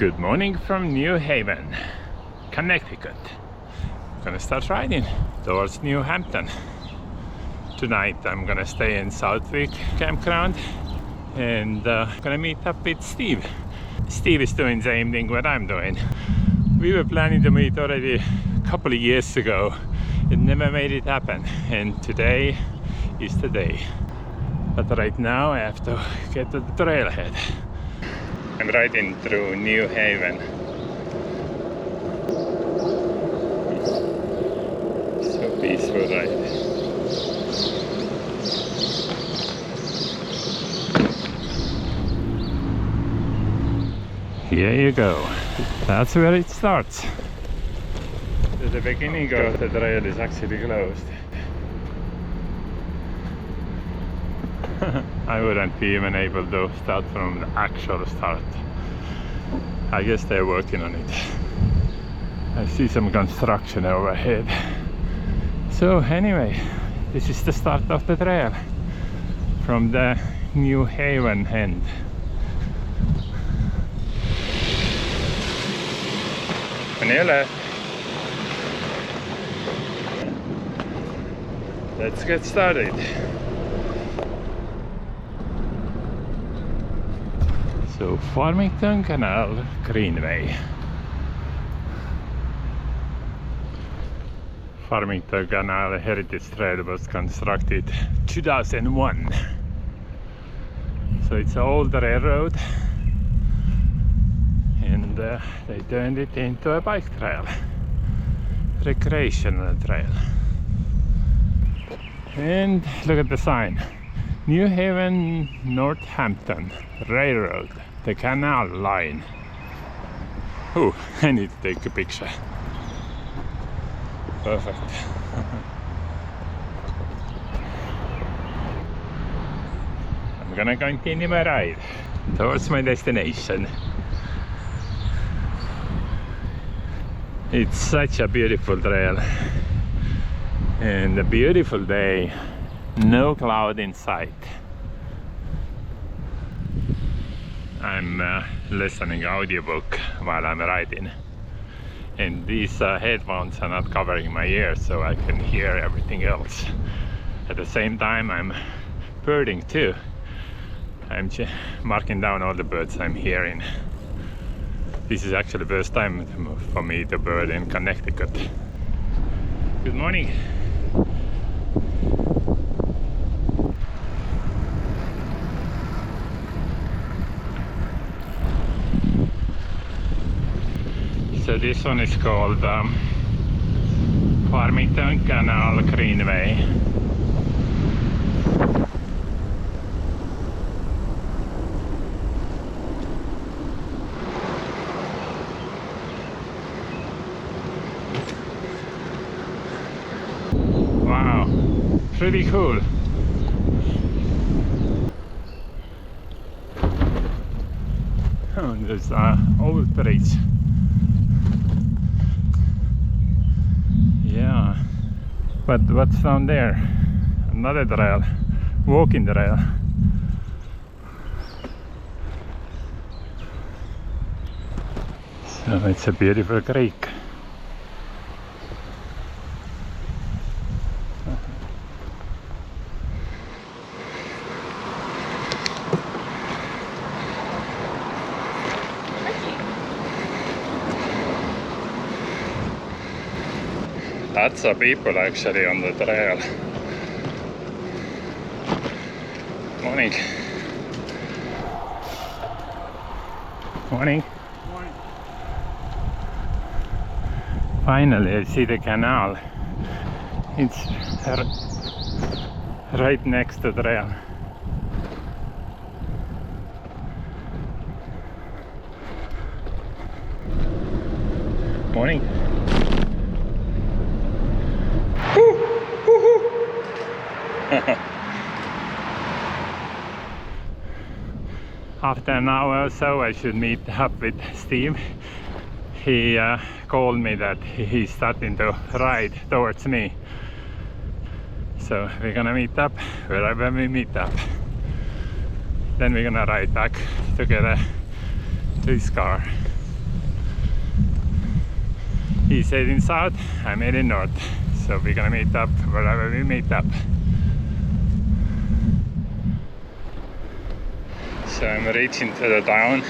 Good morning from New Haven, Connecticut. I'm gonna start riding towards New Hampton. Tonight I'm gonna stay in Southwick Campground and gonna meet up with Steve. Steve is doing the same thing what I'm doing. We were planning to meet already a couple of years ago. It never made it happen, and today is the day. But right now I have to get to the trailhead. I'm riding through New Haven. So peaceful ride. Here you go. That's where it starts. The beginning of the trail is actually closed. I wouldn't be even able to start from the actual start. I guess they're working on it. I see some construction overhead. So anyway, this is the start of the trail from the New Haven end. On your left. Let's get started. So Farmington Canal Greenway. Farmington Canal Heritage Trail was constructed 2001. So it's an old railroad, and they turned it into a bike trail, recreational trail. And look at the sign, New Haven Northampton Railroad, the canal line. Oh, I need to take a picture. Perfect. I'm gonna continue my ride towards my destination. It's such a beautiful trail and a beautiful day, no cloud in sight. I'm listening audiobook while I'm riding, and these headphones are not covering my ears, so I can hear everything else. At the same time I'm birding too. I'm marking down all the birds I'm hearing. This is actually the first time for me to bird in Connecticut. Good morning. So this one is called Farmington Canal Greenway. Wow, pretty cool. Oh, there's an old bridge. Yeah, but what's down there? Another trail, walking trail. So it's a beautiful creek. Lots of people actually on the trail. Morning. Morning. Morning. Finally I see the canal. It's right next to the trail. Morning. After an hour or so I should meet up with Steve. He called me that he's starting to ride towards me. So we're gonna meet up wherever we meet up. Then we're gonna ride back together to his car. He's heading south, I'm heading north. So we're gonna meet up wherever we meet up. So I'm reaching to the town.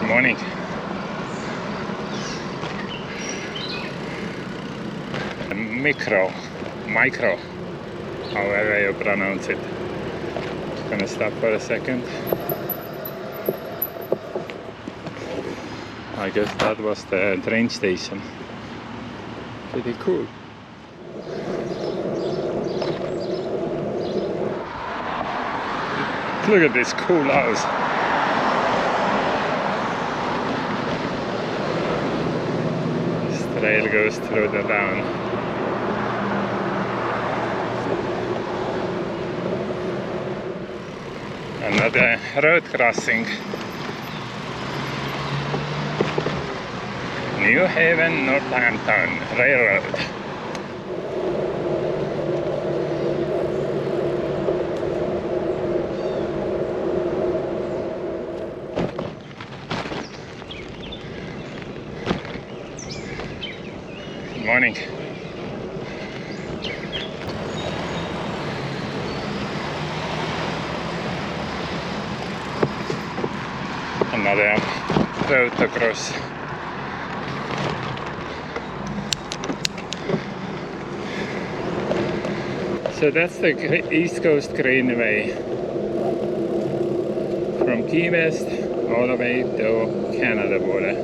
Good morning. Micro, however you pronounce it. Just gonna stop for a second. I guess that was the train station. Pretty cool. Look at this cool house. This trail goes through the town. Another road crossing. New Haven Northampton Railroad. Good morning. Another road to cross. So that's the East Coast Greenway from Key West all the way to Canada border.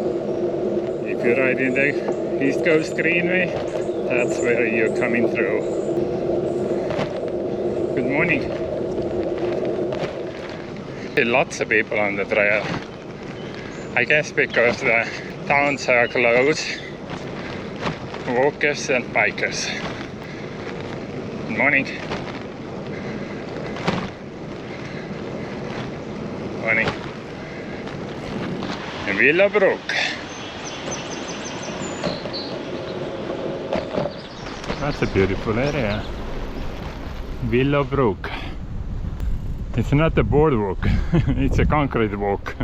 If you're riding the East Coast Greenway, that's where you're coming through. Good morning. Lots of people on the trail. I guess because the towns are closed, walkers and bikers. Good morning. Morning. Willowbrook. That's a beautiful area. Willowbrook. It's not a boardwalk, it's a concrete walk.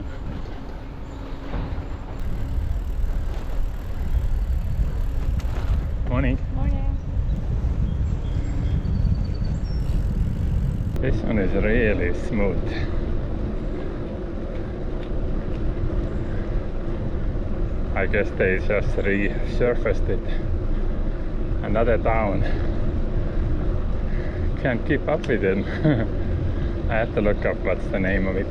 Morning. Morning. This one is really smooth. I guess they just resurfaced it. Another town. Can't keep up with them. I have to look up what's the name of it.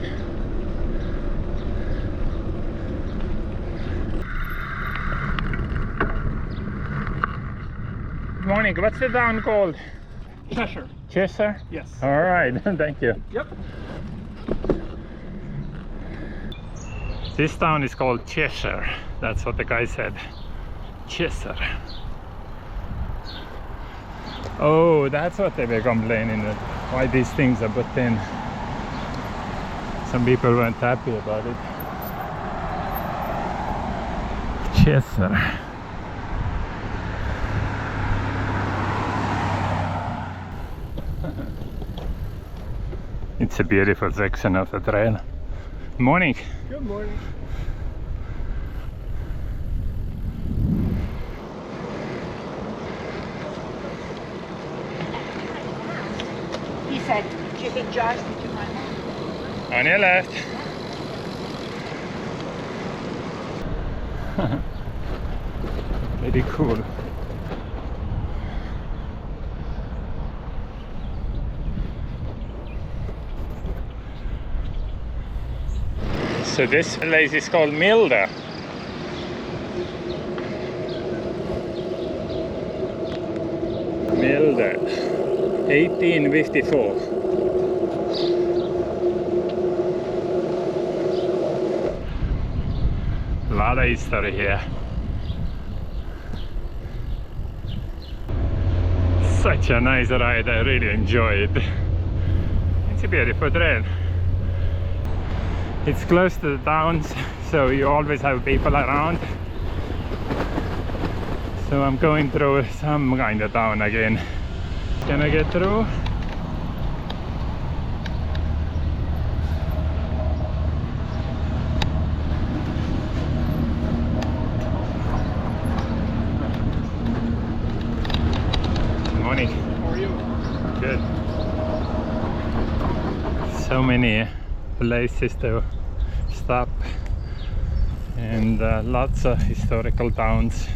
Good morning. What's the town called? Cheshire. Cheshire? Yes. All right. Thank you. Yep. This town is called Cheshire. That's what the guy said. Cheshire. Oh, that's what they were complaining that why these things are put in. Some people weren't happy about it. Cheshire. It's a beautiful section of the trail. Morning. Good morning. He said, do you think Josh did you want On your left. Very cool. So this place is called Milda. Milda, 1854. A lot of history here. Such a nice ride, I really enjoy it. It's a beautiful trail. It's close to the towns, so you always have people around. So I'm going through some kind of town again. Can I get through? so many places to stop and lots of historical towns.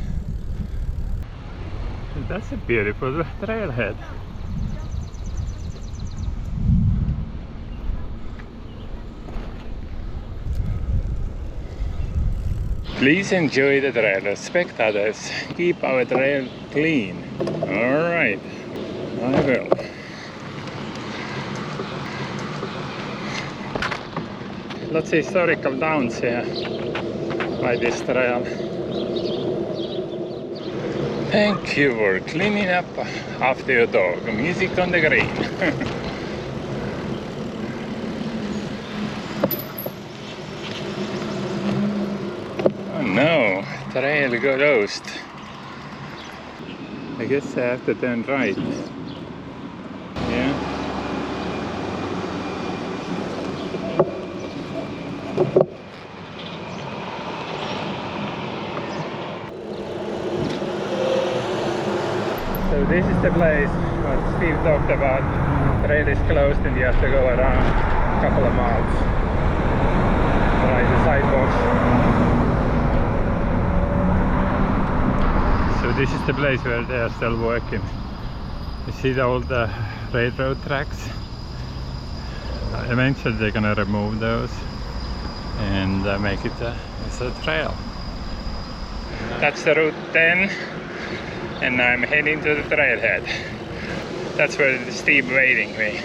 That's a beautiful trailhead. Please enjoy the trail, respect others, keep our trail clean. Alright, I will. Lots of historical towns here by this trail. Thank you for cleaning up after your dog. Music on the green. Oh no, trail closed. I guess I have to turn right. Yeah. So this is the place what Steve talked about. Trail is closed and you have to go around a couple of miles. Right, the sidewalks. So this is the place where they are still working. You see the old railroad tracks? Eventually they're gonna remove those and make it as a trail. That's the route 10 and I'm heading to the trailhead. That's where Steve waiting me.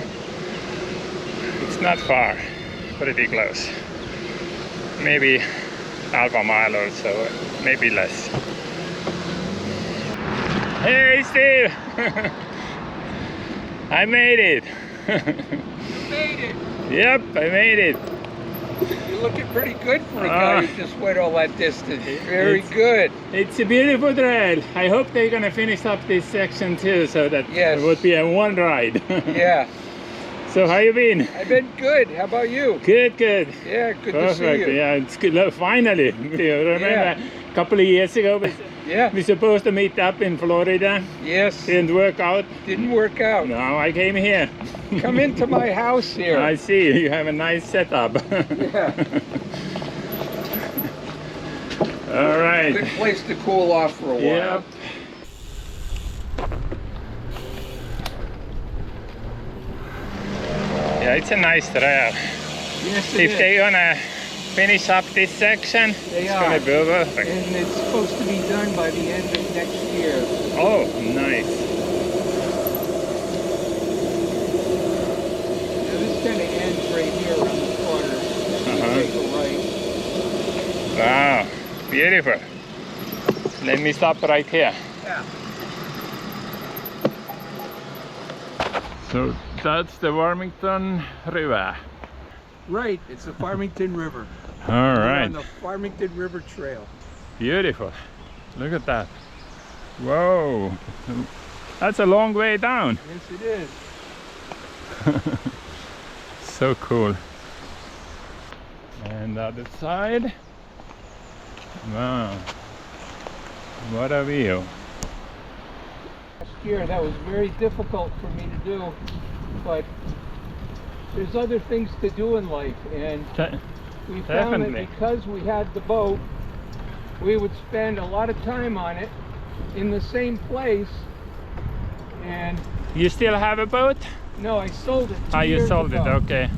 It's not far, pretty close. Maybe half a mile or so, maybe less. Hey Steve! I made it! You made it! Yep, I made it! You're looking pretty good for a guy who just went all that distance. Very good. It's a beautiful trail. I hope they're gonna finish up this section too, so that Yes. it would be a one ride. Yeah. So how you been? I've been good. How about you? Good, good. Yeah, good Perfect. to see you. Yeah, it's good. Look, finally, you remember Yeah. a couple of years ago Yeah. we supposed to meet up in Florida. Yes. Didn't work out. Didn't work out. Now I came here. Come into my house here. I see you have a nice setup. Yeah. All right. Good place to cool off for a while. Yep. Yeah, it's a nice trail. Yes, it If is. they're gonna finish up this section, They it's are. gonna be perfect. And it's supposed to be done by the end of next year. Oh, nice. Now this kind of ends right here around the corner. Take a right. Wow, beautiful. Let me stop right here. Yeah. So that's the Farmington River. Right, it's the Farmington River. All We're right, on the Farmington River Trail. beautiful. Look at that. Whoa, that's a long way down. Yes, it is. So cool. And the other side. Wow, what a view. Last year, that was very difficult for me to do, but there's other things to do in life, and we found Definitely. that because we had the boat, we would spend a lot of time on it in the same place. And You still have a boat? no, I sold it 2 Ah, you years sold it, ago. okay.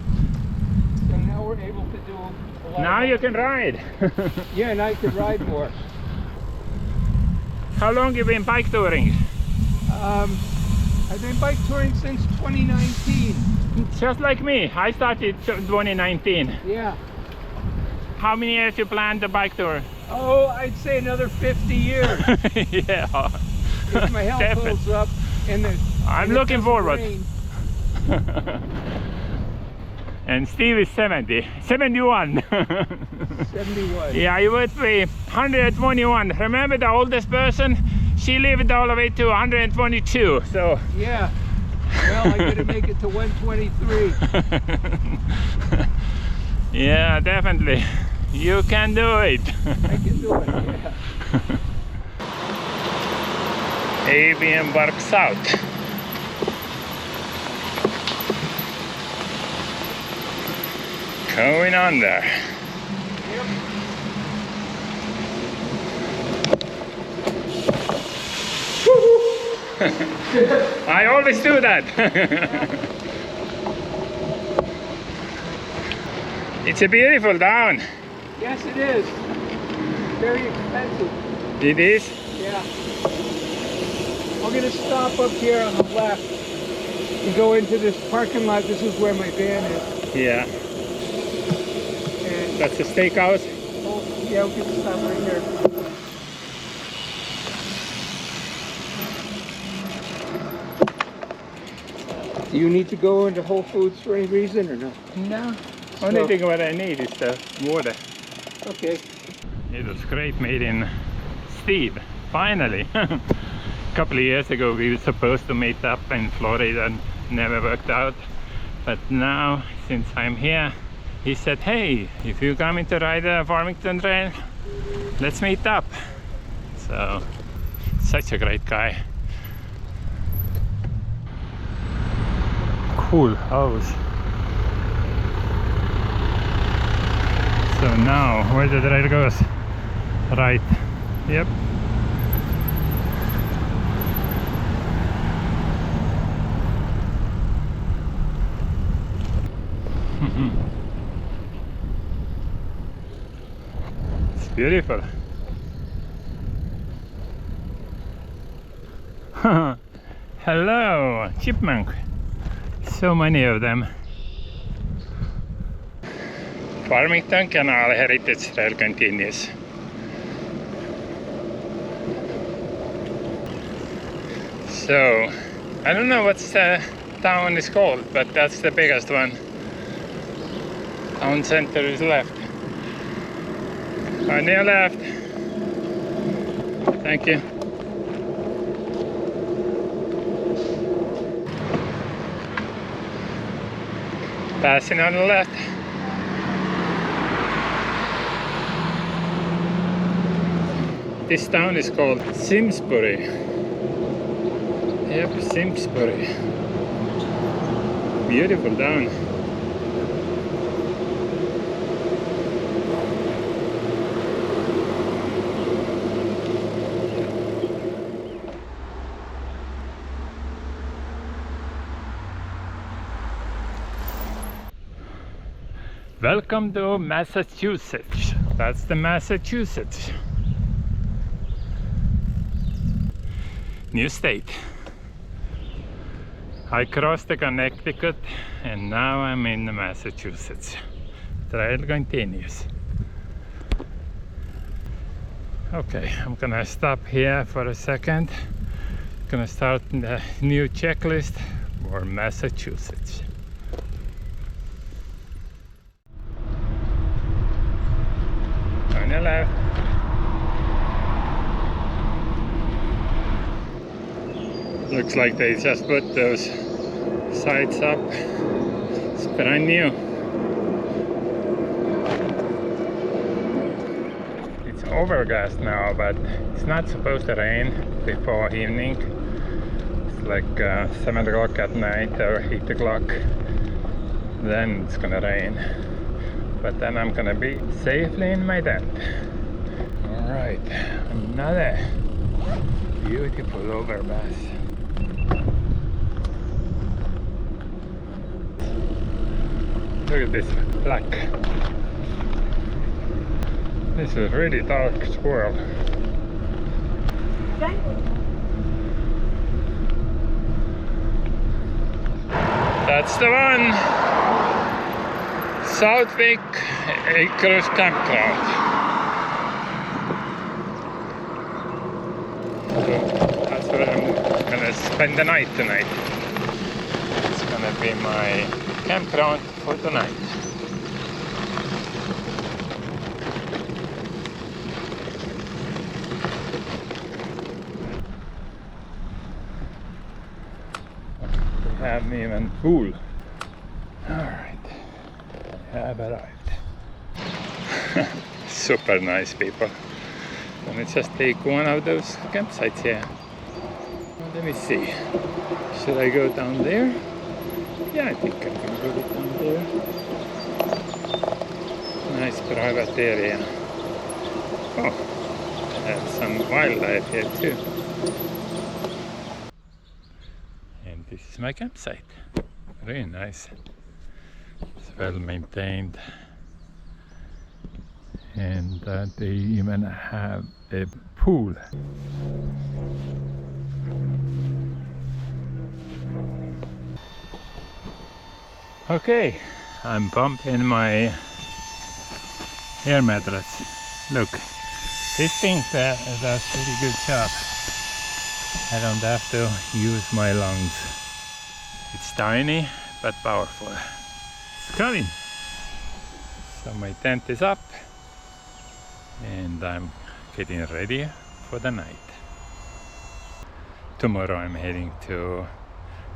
So now we're able to do a lot. Now of you can ride. Yeah, and I could ride more. How long you been bike touring? I've been bike touring since 2019. Just like me, I started 2019. Yeah. How many years you plan to bike tour? Oh, I'd say another 50 years. Yeah, If my health definitely. holds up and I'm and it looking doesn't forward. rain. And Steve is 70, 71. 71. Yeah, you would be 121. Remember the oldest person? She lived all the way to 122, so. Yeah. Well, I gotta make it to 123. Yeah, definitely. You can do it. I can do it, yeah. Haven Bark South. going on there. Yep. I always do that. It's a beautiful town. Yes, it is. Very expensive. It is? Yeah. I'm going to stop up here on the left and go into this parking lot. This is where my van is. Yeah. And That's a steakhouse. oh, yeah, we can stop right here. Do you need to go into Whole Foods for any reason or no? No. Only thing what I need is the water. Okay. It was great meeting Steve, finally. A couple of years ago we were supposed to meet up in Florida and never worked out. But now, since I'm here, he said, hey, if you're coming to ride the Farmington Trail, let's meet up. So, such a great guy. Cool house. So now, where the trail goes? Right. Yep. It's beautiful. Hello, chipmunk. So many of them. Farmington Canal Heritage Trail continues. So, I don't know what the town is called, but that's the biggest one. Town center is left. On your left. Thank you. Passing on the left. This town is called Simsbury. Yep, Simsbury. Beautiful town. Welcome to Massachusetts. That's the Massachusetts. New state. I crossed the Connecticut and now I'm in the Massachusetts. Trail continues. Okay, I'm gonna stop here for a second. Gonna start the new checklist for Massachusetts. On the left. Looks like they just put those sides up. It's brand new. It's overcast now, but it's not supposed to rain before evening. It's like 7 o'clock at night or 8 o'clock. Then it's gonna rain. But then I'm gonna be safely in my tent. Alright, another beautiful overpass. Look at this black. This is really dark squirrel. That's the one! Southwick Acres Campground. So that's where I'm gonna spend the night tonight. It's gonna be my campground for tonight. We have even pool. Alright, I have arrived. Super nice people. Let me just take one of those campsites here. Let me see. Should I go down there? Yeah, I think I can go down there. private area. Oh, have some wildlife here too. And this is my campsite. Really nice. It's well maintained. And they even have a pool. Okay, I'm bumping my air mattress. Look, this thing does a pretty good job. I don't have to use my lungs. It's tiny but powerful. It's coming. So my tent is up and I'm getting ready for the night. Tomorrow I'm heading to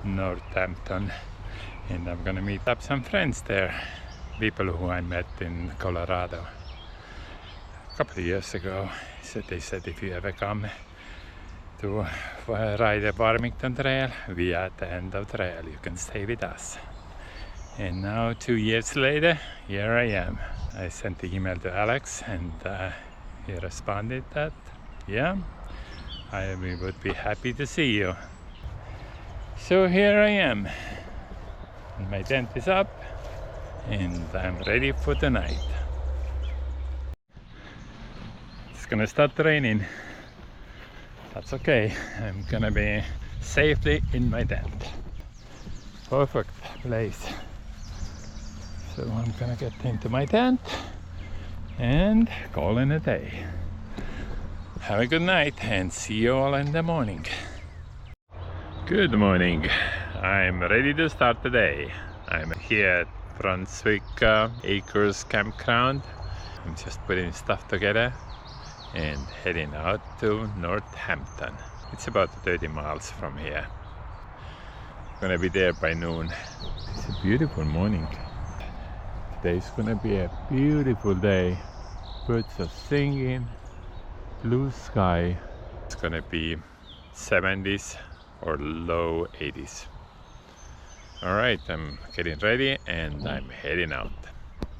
Northampton and I'm gonna meet up some friends there, people who I met in Colorado a couple of years ago. So they said if you ever come to ride the Farmington Trail, we are at the end of the trail, you can stay with us. And now 2 years later, here I am. I sent the email to Alex and he responded that, yeah, we would be happy to see you. So here I am. My tent is up and I'm ready for the night. It's gonna start raining. That's okay. I'm gonna be safely in my tent. Perfect place. So I'm gonna get into my tent and call it a day. Have a good night and see you all in the morning. Good morning. I'm ready to start the day. I'm here at Brunswick Acres Campground. I'm just putting stuff together and heading out to Northampton. It's about 30 miles from here. I'm gonna be there by noon. It's a beautiful morning. Today's gonna be a beautiful day. Birds are singing, blue sky. It's gonna be 70s or low 80s. All right, I'm getting ready and I'm heading out.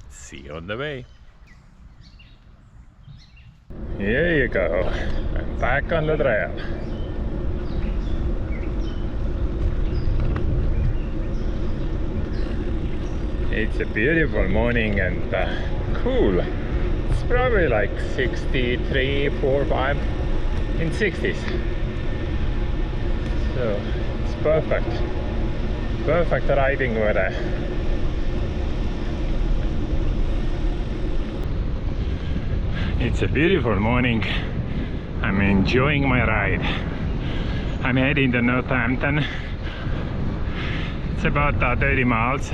See you on the way. Here you go. I'm back on the trail. It's a beautiful morning and cool. It's probably like 63, 4, 5 in 60s. So it's perfect. Perfect riding weather. It's a beautiful morning. I'm enjoying my ride. I'm heading to Northampton. It's about 30 miles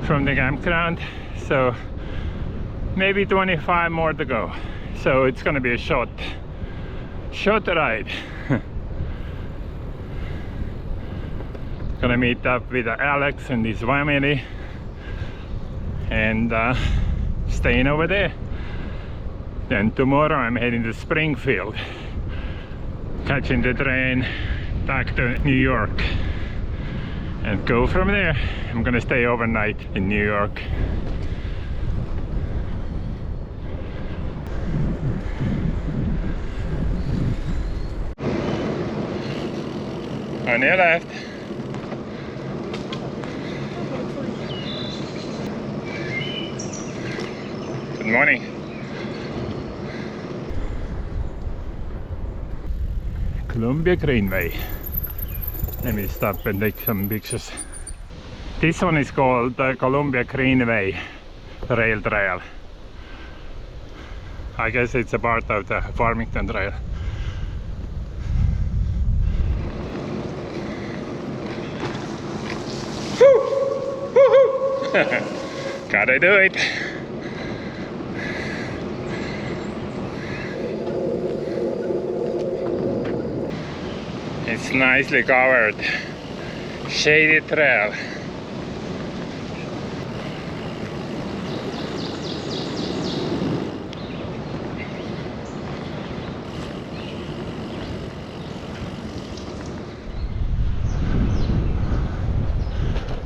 from the campground, so maybe 25 more to go. So it's gonna be a short ride. Gonna meet up with Alex and his family and staying over there. Then tomorrow I'm heading to Springfield, catching the train back to New York and go from there. I'm gonna stay overnight in New York. On your left. Good morning. Columbia Greenway. Let me stop and take some pictures. This one is called the Columbia Greenway Rail Trail. I guess it's a part of the Farmington Trail. Gotta do it. It's nicely covered, shaded trail.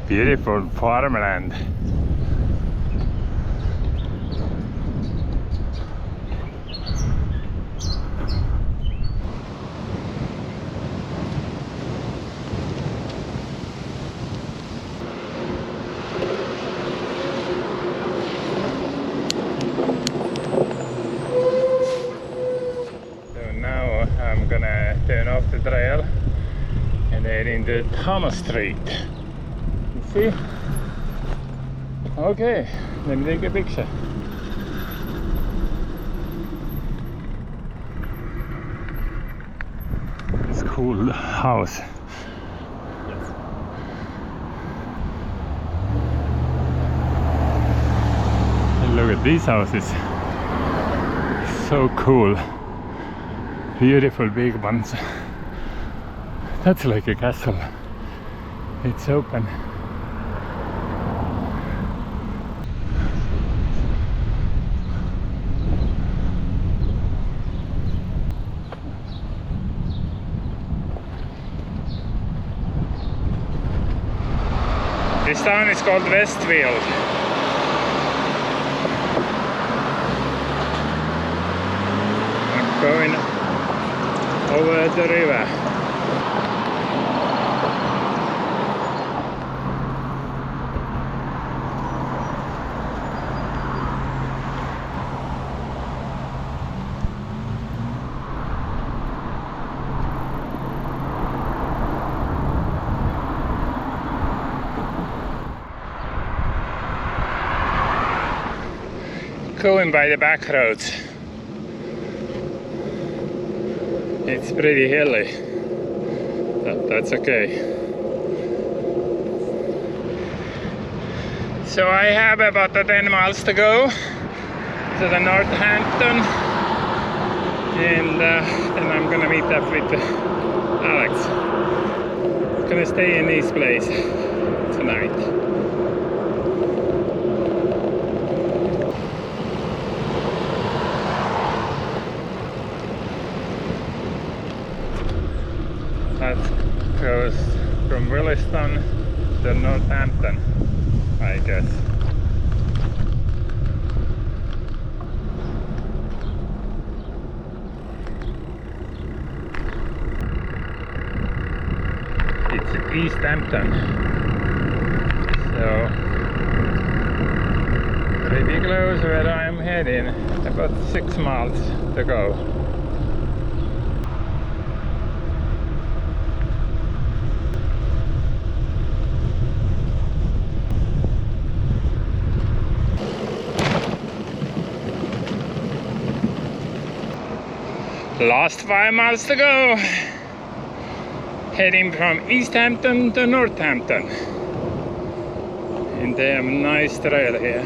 Beautiful farmland. heading to Thomas Street. You see? Okay, let me take a picture. It's a cool house. And look at these houses. So cool. Beautiful big ones. That's like a castle. It's open. This town is called Westfield. I'm going over the river. Going by the back roads. It's pretty hilly, but that's okay. So I have about 10 miles to go to the Northampton, and then I'm gonna meet up with Alex. I'm gonna stay in this place tonight. That goes from Williston to Northampton, I guess. It's East Hampton, so pretty close where I'm heading, about 6 miles to go. Last 5 miles to go, heading from East Hampton to Northampton, and they have a nice trail here.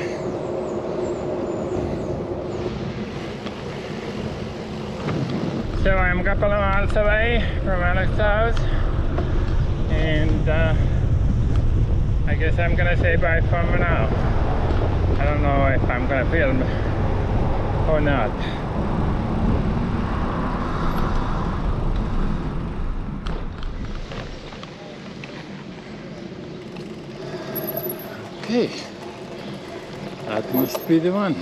So I'm a couple of miles away from Alex's house, and I guess I'm gonna say bye for now. I don't know if I'm gonna film or not. Okay, that must be the one.